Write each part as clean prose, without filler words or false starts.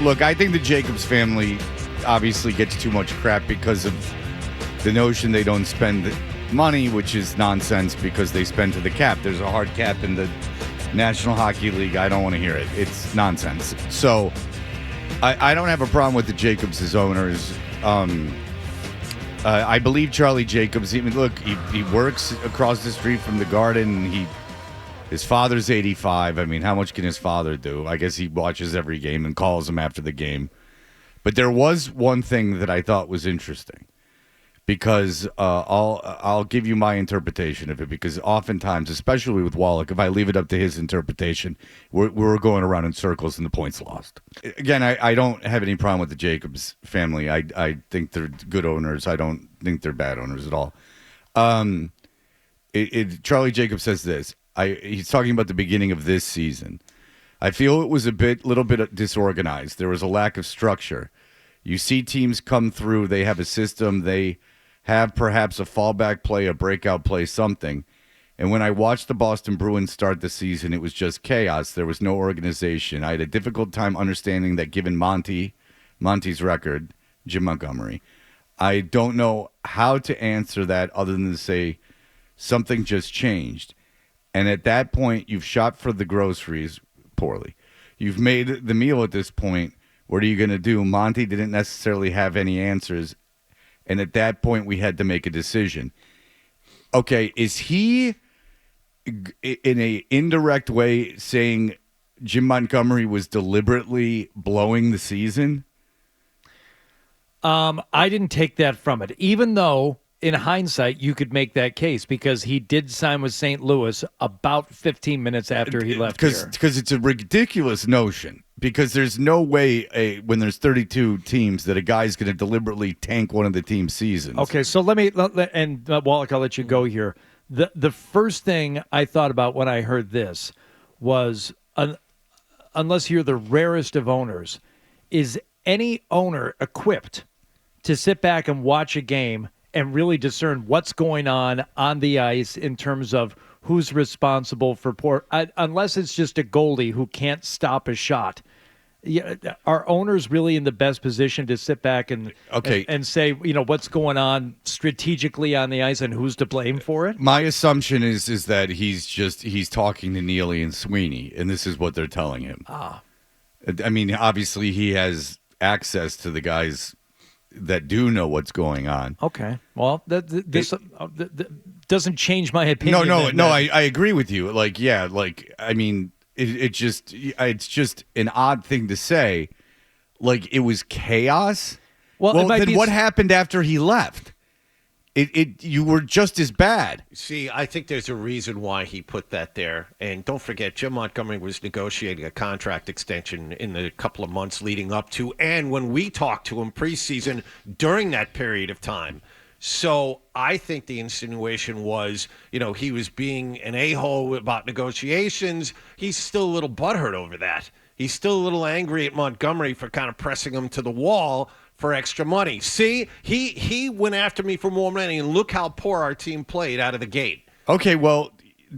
Look, I think the Jacobs family obviously gets too much crap because of the notion they don't spend money, which is nonsense because they spend to the cap. There's a hard cap in the National Hockey League. I don't want to hear it. It's nonsense. So I don't have a problem with the Jacobs as owners. I believe Charlie Jacobs. Look, he works across the street from the Garden. His father's 85. I mean, how much can his father do? I guess he watches every game and calls him after the game. But there was one thing that I thought was interesting, because I'll give you my interpretation of it, because oftentimes, especially with Wallach, if I leave it up to his interpretation, we're going around in circles and the point's lost. Again, I don't have any problem with the Jacobs family. I think they're good owners. I don't think they're bad owners at all. Charlie Jacobs says this. He's talking about the beginning of this season. I feel it was little bit disorganized. There was a lack of structure. You see teams come through. They have a system. They have perhaps a fallback play, a breakout play, something. And when I watched the Boston Bruins start the season, it was just chaos. There was no organization. I had a difficult time understanding that, given Monty's record, Jim Montgomery. I don't know how to answer that other than to say something just changed. And at that point, you've shot for the groceries poorly. You've made the meal at this point. What are you going to do? Monty didn't necessarily have any answers. And at that point, we had to make a decision. Okay, is he, in an indirect way, saying Jim Montgomery was deliberately blowing the season? I didn't take that from it, even though in hindsight you could make that case, because he did sign with St. Louis about 15 minutes after he left here. Because it's a ridiculous notion. Because there's no way when there's 32 teams that a guy's going to deliberately tank one of the team's seasons. Okay, so and Wallach, I'll let you go here. The first thing I thought about when I heard this was, unless you're the rarest of owners, is any owner equipped to sit back and watch a game and really discern what's going on the ice in terms of who's responsible for unless it's just a goalie who can't stop a shot. Yeah, are owners really in the best position to sit back and say, what's going on strategically on the ice and who's to blame for it? My assumption is that he's talking to Neely and Sweeney, and this is what they're telling him. I mean, obviously he has access to the guys that do know what's going on. Okay. Well, this doesn't change my opinion. No, I agree with you. I mean, it's just an odd thing to say. Like, it was chaos. Well then what happened after he left? You were just as bad. See, I think there's a reason why he put that there. And don't forget, Jim Montgomery was negotiating a contract extension in the couple of months leading up to, and when we talked to him preseason during that period of time. So I think the insinuation was, he was being an a-hole about negotiations. He's still a little butthurt over that. He's still a little angry at Montgomery for kind of pressing him to the wall for extra money. See, he went after me for more money, and look how poor our team played out of the gate. Okay, well,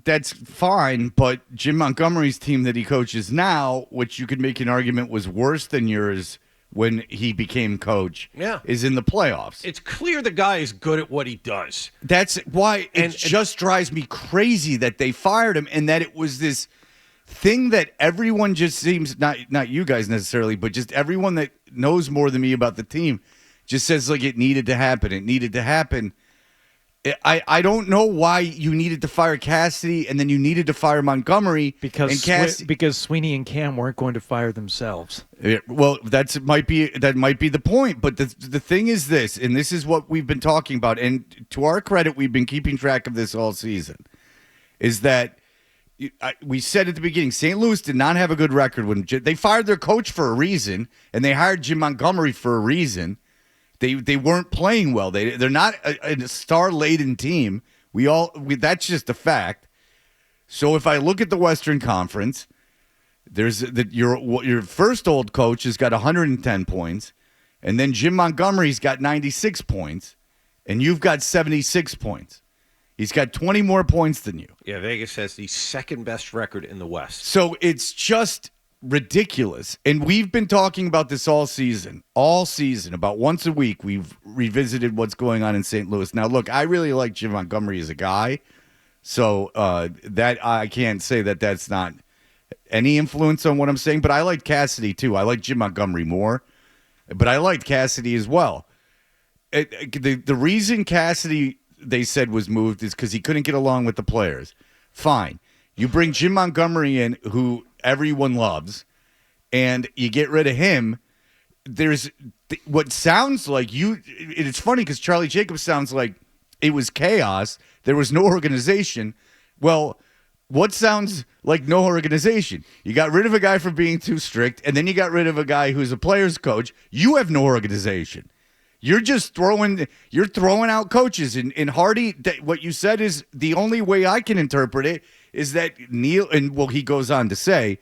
that's fine, but Jim Montgomery's team that he coaches now, which you could make an argument was worse than yours when he became coach, is in the playoffs. It's clear the guy is good at what he does. That's why it just drives me crazy that they fired him, and that it was this thing that everyone just seems, not you guys necessarily, but just everyone that knows more than me about the team just says, like, it needed to happen. It needed to happen. I don't know why you needed to fire Cassidy and then you needed to fire Montgomery because Sweeney and Cam weren't going to fire themselves. Well, that might be the point. But the thing is this, and this is what we've been talking about, and to our credit, we've been keeping track of this all season, is that we said at the beginning, St. Louis did not have a good record when they fired their coach for a reason, and they hired Jim Montgomery for a reason. They weren't playing well. They're not a star-laden team. That's just a fact. So if I look at the Western Conference, there's your first old coach has got 110 points, and then Jim Montgomery's got 96 points, and you've got 76 points. He's got 20 more points than you. Yeah, Vegas has the second best record in the West. So it's just ridiculous. And we've been talking about this all season. About once a week, we've revisited what's going on in St. Louis. Now, look, I really like Jim Montgomery as a guy. So that I can't say that that's not any influence on what I'm saying. But I like Cassidy, too. I like Jim Montgomery more. But I liked Cassidy as well. The reason Cassidy, they said, was moved is because he couldn't get along with the players. Fine. You bring Jim Montgomery in, who everyone loves, and you get rid of him. There's what sounds like it's funny because Charlie Jacobs sounds like it was chaos. There was no organization. Well, what sounds like no organization? You got rid of a guy for being too strict, and then you got rid of a guy who's a player's coach. You have no organization. You're just throwing out coaches. And Hardy, what you said is the only way I can interpret it is that he goes on to say,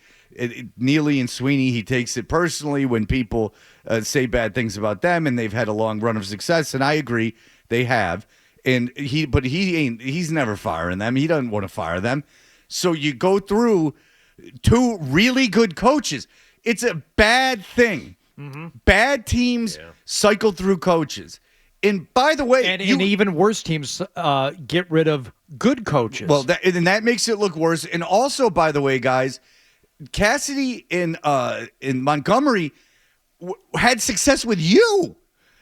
Neely and Sweeney, he takes it personally when people say bad things about them, and they've had a long run of success, and I agree they have. He's never firing them. He doesn't want to fire them. So you go through two really good coaches. It's a bad thing. Mm-hmm. Bad teams cycle through coaches. And by the way, and even worse teams get rid of good coaches. Well, that makes it look worse. And also, by the way, guys, Cassidy in Montgomery had success with you.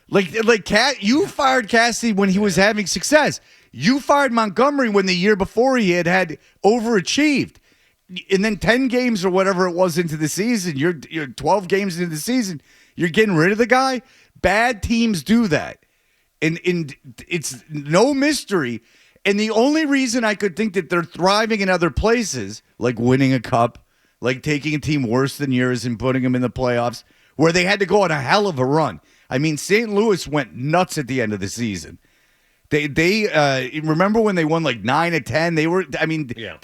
You fired Cassidy when he was having success. You fired Montgomery when the year before he had overachieved. And then 10 games or whatever it was into the season, you're 12 games into the season, you're getting rid of the guy. Bad teams do that. And it's no mystery. And the only reason I could think that they're thriving in other places, like winning a cup, like taking a team worse than yours and putting them in the playoffs, where they had to go on a hell of a run. I mean, St. Louis went nuts at the end of the season. They remember when they won like 9 of 10? They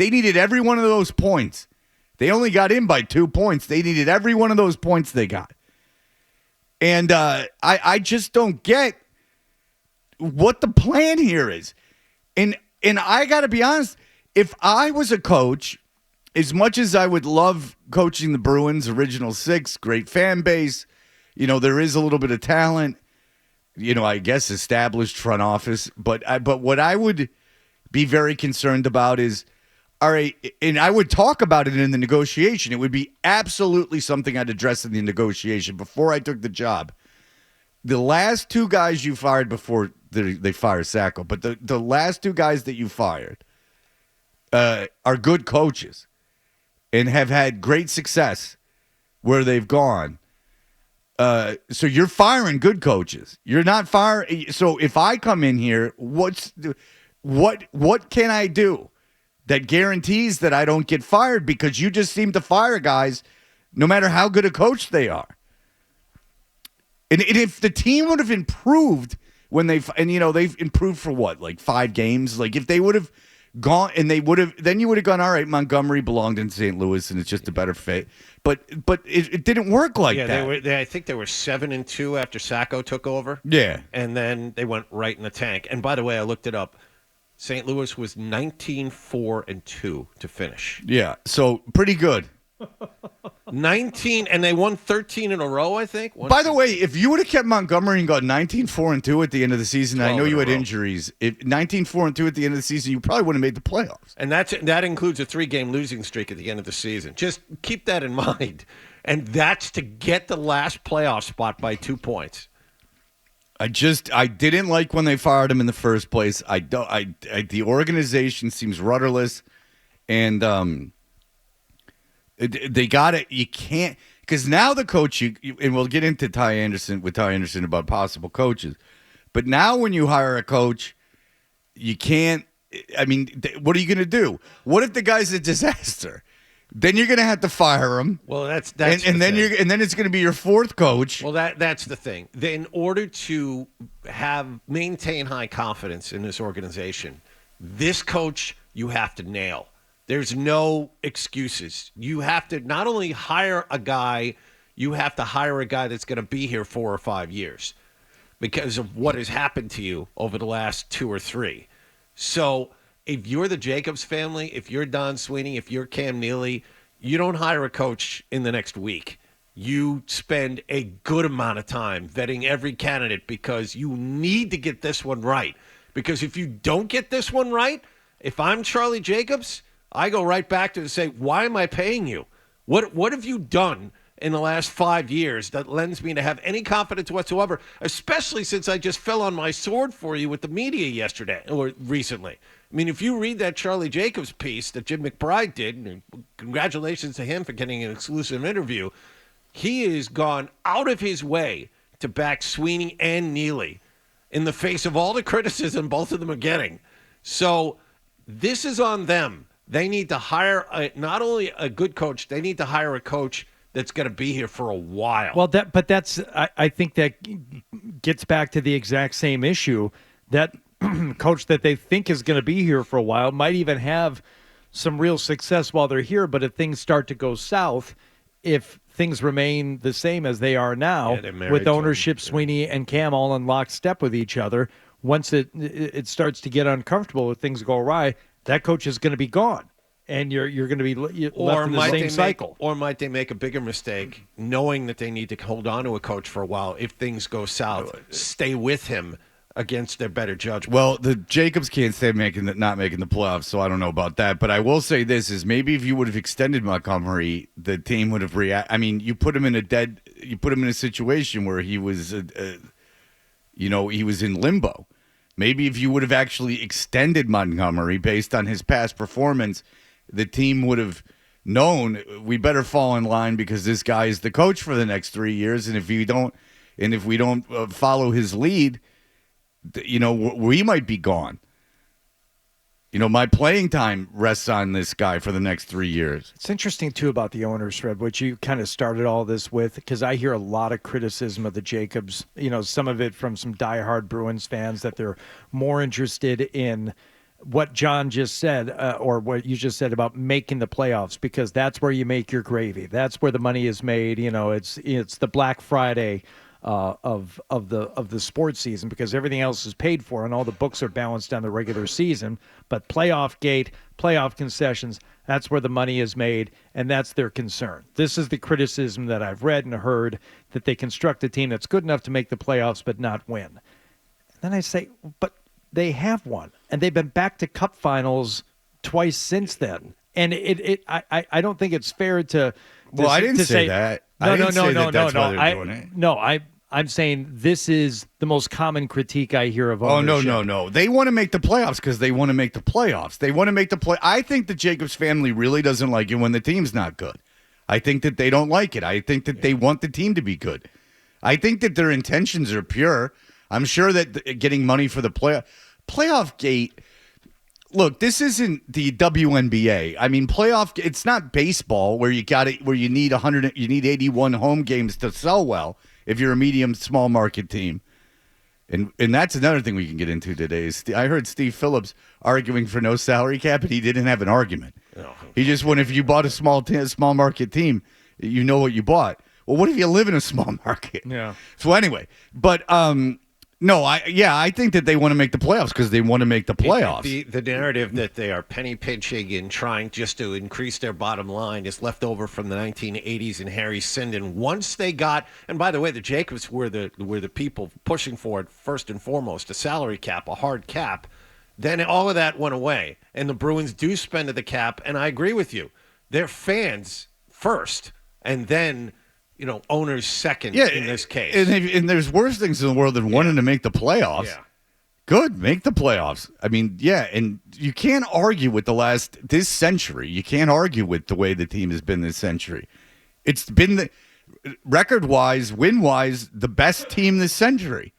needed every one of those points. They only got in by 2 points. They needed every one of those points they got. And I just don't get what the plan here is. And I got to be honest, if I was a coach, as much as I would love coaching the Bruins, Original Six, great fan base, there is a little bit of talent, I guess established front office. But what I would be very concerned about is, all right, and I would talk about it in the negotiation. It would be absolutely something I'd address in the negotiation before I took the job. The last two guys you fired before they fired Sacco, but the last two guys that you fired are good coaches and have had great success where they've gone. So you're firing good coaches. You're not firing. So if I come in here, what can I do that guarantees that I don't get fired? Because you just seem to fire guys no matter how good a coach they are. And if the team would have improved when they've improved for what, like 5 games? Like if they would have gone and then you would have gone, all right, Montgomery belonged in St. Louis and it's just a better fit. But it didn't work like that. I think they were 7-2 after Sacco took over. Yeah. And then they went right in the tank. And by the way, I looked it up. St. Louis was 19-4-2 to finish. Yeah, so pretty good. 19, and they won 13 in a row, I think. By the way, if you would have kept Montgomery and got 19-4-2 at the end of the season, I know you had injuries. If 19-4-2 at the end of the season, you probably wouldn't have made the playoffs. And that includes a 3-game losing streak at the end of the season. Just keep that in mind. And that's to get the last playoff spot by 2 points. I didn't like when they fired him in the first place. The organization seems rudderless, and they got it. You can't, because now the coach, and we'll get into Ty Anderson about possible coaches, but now when you hire a coach, you can't. I mean, what are you going to do? What if the guy's a disaster? Then you're going to have to fire him. Well, that's and then it's going to be your fourth coach. Well, that's the thing. In order to maintain high confidence in this organization, this coach you have to nail. There's no excuses. You have to not only hire a guy, you have to hire a guy that's going to be here 4 or 5 years because of what has happened to you over the last 2 or 3. So if you're the Jacobs family, if you're Don Sweeney, if you're Cam Neely, you don't hire a coach in the next week. You spend a good amount of time vetting every candidate because you need to get this one right. Because if you don't get this one right, if I'm Charlie Jacobs, I go right back to say, why am I paying you? What have you done in the last 5 years that lends me to have any confidence whatsoever, especially since I just fell on my sword for you with the media yesterday or recently? I mean, if you read that Charlie Jacobs piece that Jim McBride did, and congratulations to him for getting an exclusive interview, he has gone out of his way to back Sweeney and Neely in the face of all the criticism both of them are getting. So this is on them. They need to hire not only a good coach, they need to hire a coach that's going to be here for a while. Well, I think that gets back to the exact same issue. That coach that they think is going to be here for a while might even have some real success while they're here, but if things start to go south, if things remain the same as they are now, with ownership, Sweeney and Cam all in lockstep with each other, once it starts to get uncomfortable, if things go awry, that coach is going to be gone, and you're going to be left in the same cycle. Or might they make a bigger mistake, knowing that they need to hold on to a coach for a while? If things go south, stay with him against their better judgment. Well, the Jacobs can't say not making the playoffs, so I don't know about that. But I will say this is maybe if you would have extended Montgomery, the team would have reacted. I mean, you put him in a situation where he was, he was in limbo. Maybe if you would have actually extended Montgomery based on his past performance, the team would have known we better fall in line because this guy is the coach for the next 3 years, and if we don't follow his lead, we might be gone. My playing time rests on this guy for the next 3 years. It's interesting, too, about the owners, Fred, which you kind of started all this with, because I hear a lot of criticism of the Jacobs, some of it from some diehard Bruins fans, that they're more interested in what John just said, or what you just said about making the playoffs, because that's where you make your gravy. That's where the money is made. It's the Black Friday of the sports season, because everything else is paid for and all the books are balanced on the regular season. But playoff concessions, that's where the money is made, and that's their concern. This is the criticism that I've read and heard, that they construct a team that's good enough to make the playoffs but not win. And then I say, but they have won, and they've been back to cup finals twice since then. And I don't think it's fair to well, I didn't say that. I'm saying this is the most common critique I hear of ownership. Oh, no. They want to make the playoffs because they want to make the playoffs. They want to make the play. I think the Jacobs family really doesn't like it when the team's not good. I think that they don't like it. I think that they want the team to be good. I think that their intentions are pure. I'm sure that getting money for the playoff gate. Look, this isn't the WNBA. I mean, it's not baseball where you need 81 home games to sell well if you're a medium small market team. And that's another thing we can get into today. I heard Steve Phillips arguing for no salary cap, and he didn't have an argument. Oh. He just went, if you bought a small market team, you know what you bought. Well, what if you live in a small market? Yeah. So anyway, but I think that they want to make the playoffs because they want to make the playoffs. The narrative that they are penny pinching and trying just to increase their bottom line is left over from the 1980s and Harry Sinden. Once they got, and by the way, the Jacobs were the people pushing for it first and foremost, a salary cap, a hard cap. Then all of that went away, and the Bruins do spend at the cap. And I agree with you, they're fans first, and then owners second in this case. And there's worse things in the world than wanting to make the playoffs. Yeah. Good, make the playoffs. I mean, and you can't argue with this century. You can't argue with the way the team has been this century. It's been, record-wise, win-wise, the best team this century.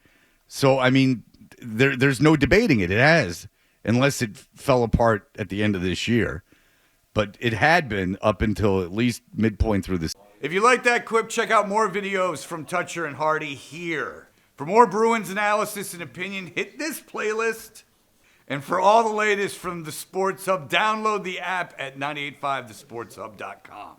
So, I mean, there's no debating it. It has, unless it fell apart at the end of this year. But it had been up until at least midpoint through this. If you like that clip, check out more videos from Toucher and Hardy here. For more Bruins analysis and opinion, hit this playlist. And for all the latest from the Sports Hub, download the app at 985thesportshub.com.